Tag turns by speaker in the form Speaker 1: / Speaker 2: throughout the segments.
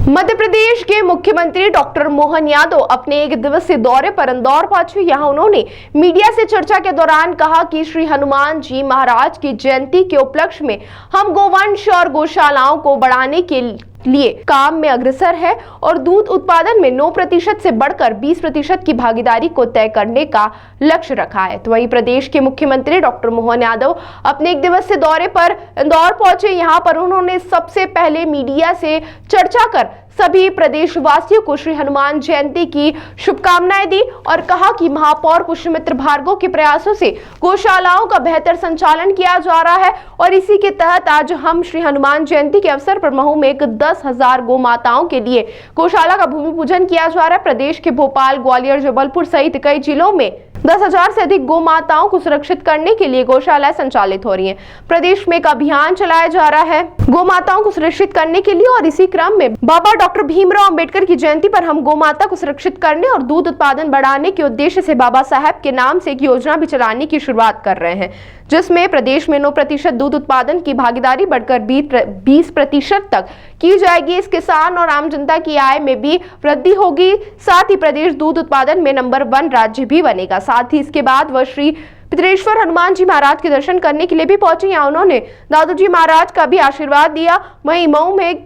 Speaker 1: मध्य प्रदेश के मुख्यमंत्री डॉक्टर मोहन यादव अपने एक दिवसीय दौरे पर इंदौर पहुंचे। यहां उन्होंने मीडिया से चर्चा के दौरान कहा कि श्री हनुमान जी महाराज की जयंती के उपलक्ष्य में हम गोवंश और गौशालाओं को बढ़ाने के लिए काम में अग्रसर है और दूध उत्पादन में 9% से बढ़कर 20% की भागीदारी को तय करने का लक्ष्य रखा है। तो वहीं प्रदेश के मुख्यमंत्री डॉक्टर मोहन यादव अपने एक दिवसीय दौरे पर इंदौर पहुंचे। यहां पर उन्होंने सबसे पहले मीडिया से चर्चा कर सभी प्रदेशवासियों को श्री हनुमान जयंती की शुभकामनाएं दी और कहा कि महापौर पुष्यमित्र भार्गव के प्रयासों से गौशालाओं का बेहतर संचालन किया जा रहा है और इसी के तहत आज हम श्री हनुमान जयंती के अवसर पर महू में 10,000 गौ माताओं के लिए गौशाला का भूमि पूजन किया जा रहा है। प्रदेश के भोपाल, ग्वालियर, जबलपुर सहित कई जिलों में 10,000 से अधिक गौ माताओं को सुरक्षित करने के लिए गौशालाएं संचालित हो रही हैं। प्रदेश में एक अभियान चलाया जा रहा है गौ माताओं को सुरक्षित करने के लिए और इसी क्रम में बाबा डॉक्टर भीमराव अंबेडकर की जयंती पर हम गौ माता को सुरक्षित करने और दूध उत्पादन बढ़ाने के उद्देश्य से बाबा साहब के नाम से एक योजना भी चलाने की शुरुआत कर रहे हैं, जिसमें प्रदेश में 9% दूध उत्पादन की भागीदारी बढ़कर 20% तक की जाएगी। इस किसान और आम जनता की आय में भी वृद्धि होगी। साथ ही प्रदेश दूध उत्पादन में नंबर 1 राज्य भी बनेगा। साथ ही इसके बाद वह श्री पितरेश्वर हनुमान जी महाराज के दर्शन करने के लिए भी पहुंचे। यहाँ उन्होंने दादू जी महाराज का भी आशीर्वाद दिया। वहीं मऊ में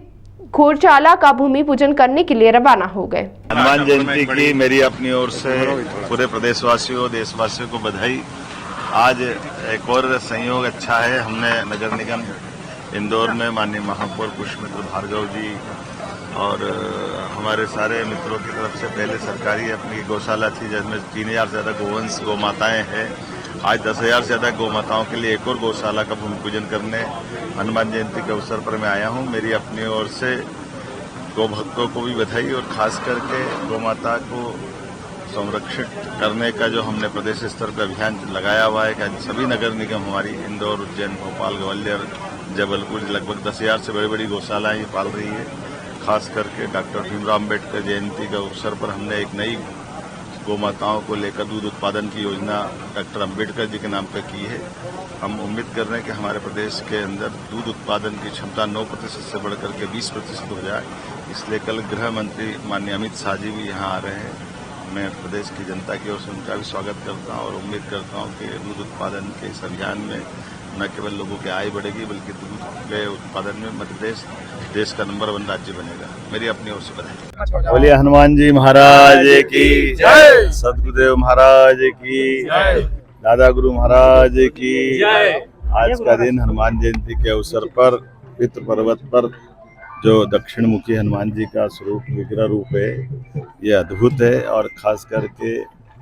Speaker 1: गौशाला का भूमि पूजन करने के लिए रवाना हो गए।
Speaker 2: हनुमान जयंती की मेरी अपनी ओर से पूरे प्रदेशवासियों, देशवासियों को बधाई। आज एक और संयोग अच्छा है, हमने नगर निगम इंदौर में माननीय महापौर पुष्यमित्र भार्गव जी और हमारे सारे मित्रों की तरफ से पहले सरकारी अपनी गौशाला थी जिसमें 3,000 से ज्यादा गोवंश गौ माताएं हैं। आज 10,000 से ज्यादा गौ माताओं के लिए एक और गौशाला का भूमि पूजन करने हनुमान जयंती के अवसर पर मैं आया हूं। मेरी अपनी ओर से गौ भक्तों को भी बधाई और खास करके गौ माता को संरक्षित करने का जो हमने प्रदेश स्तर पर अभियान लगाया हुआ है कि सभी नगर निगम हमारी इंदौर, उज्जैन, भोपाल, ग्वालियर, जबलपुर लगभग 10,000 से बड़ी बड़ी गौशालाएं ये पाल रही है। खास करके डॉक्टर भीमराव अंबेडकर जयंती के अवसर पर हमने एक नई गौ माताओं को लेकर दूध उत्पादन की योजना डॉक्टर अंबेडकर जी के नाम पर की है। हम उम्मीद कर रहे हैं कि हमारे प्रदेश के अंदर दूध उत्पादन की क्षमता 9% से बढ़कर के 20% हो जाए। इसलिए कल गृह मंत्री माननीय अमित शाह जी भी यहाँ आ रहे हैं। मैं प्रदेश की जनता की ओर से उनका भी स्वागत करता हूँ और उम्मीद करता हूँ कि दूध उत्पादन के इस अभियान में न केवल लोगों की आय बढ़ेगी बल्कि दूध के उत्पादन में मध्य प्रदेश देश का नंबर 1 राज्य बनेगा। मेरी अपनी ओर से बधाई। बोलिए हनुमान जी महाराज की जय, सदगुरुदेव महाराज की जय, दादा गुरु महाराज की जय। आज का दिन हनुमान जयंती के अवसर पर पितृ पर्वत पर जो दक्षिण मुखी हनुमान जी का स्वरूप विग्रह रूप है ये अद्भुत है और खास करके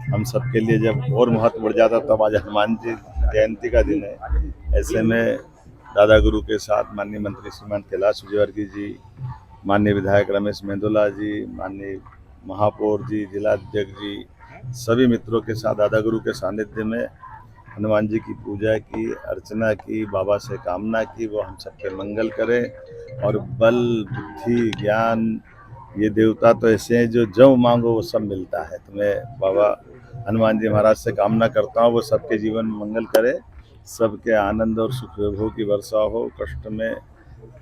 Speaker 2: हम सबके लिए जब और महत्व बढ़ जाता तब आज हनुमान जी जयंती का दिन है। ऐसे में दादा गुरु के साथ माननीय मंत्री श्रीमान कैलाश विजयवर्गीय जी, माननीय विधायक रमेश मेंदोला जी, माननीय महापौर जी, जिलाध्यक्ष जी, सभी मित्रों के साथ दादा गुरु के सानिध्य में हनुमान जी की पूजा की, अर्चना की, बाबा से कामना की वो हम सबके मंगल करें और बल, बुद्धि, ज्ञान ये देवता तो ऐसे हैं जो मांगो वो सब मिलता है। तो मैं बाबा हनुमान जी महाराज से कामना करता हूँ वो सबके जीवन में मंगल करे, सबके आनंद और सुख वैभव की वर्षा हो, कष्ट में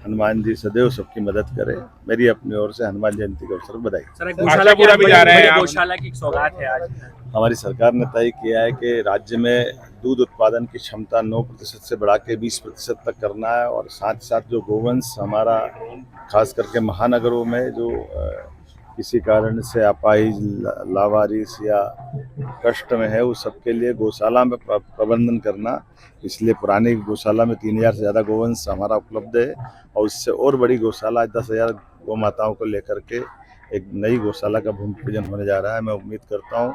Speaker 2: हनुमान जी सदैव सबकी मदद करे। मेरी अपनी ओर से हनुमान जयंती के अवसर पर बधाई।
Speaker 3: गौशाला पूरा भी जा रहे हैं, गौशाला की सौगात है आज।
Speaker 2: हमारी सरकार ने तय किया है कि राज्य में दूध उत्पादन की क्षमता 9% से बढ़ा के 20% तक करना है और साथ साथ जो गोवंश हमारा खास करके महानगरों में जो किसी कारण से अपाहिज, लावारिस या कष्ट में है उस सबके लिए गौशाला में प्रबंधन करना। इसलिए पुरानी गौशाला में 3,000 से ज़्यादा गोवंश हमारा उपलब्ध है और उससे और बड़ी गौशाला 10,000 गौ माताओं को लेकर के एक नई गौशाला का भूमि पूजन होने जा रहा है। मैं उम्मीद करता हूँ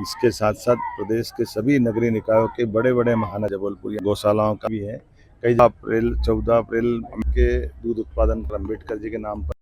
Speaker 2: इसके साथ साथ प्रदेश के सभी नगरीय निकायों के बड़े बड़े महानगर जबलपुर गौशालाओं का भी है। कई 14 अप्रैल के दूध उत्पादन पर अम्बेडकर जी के नाम पर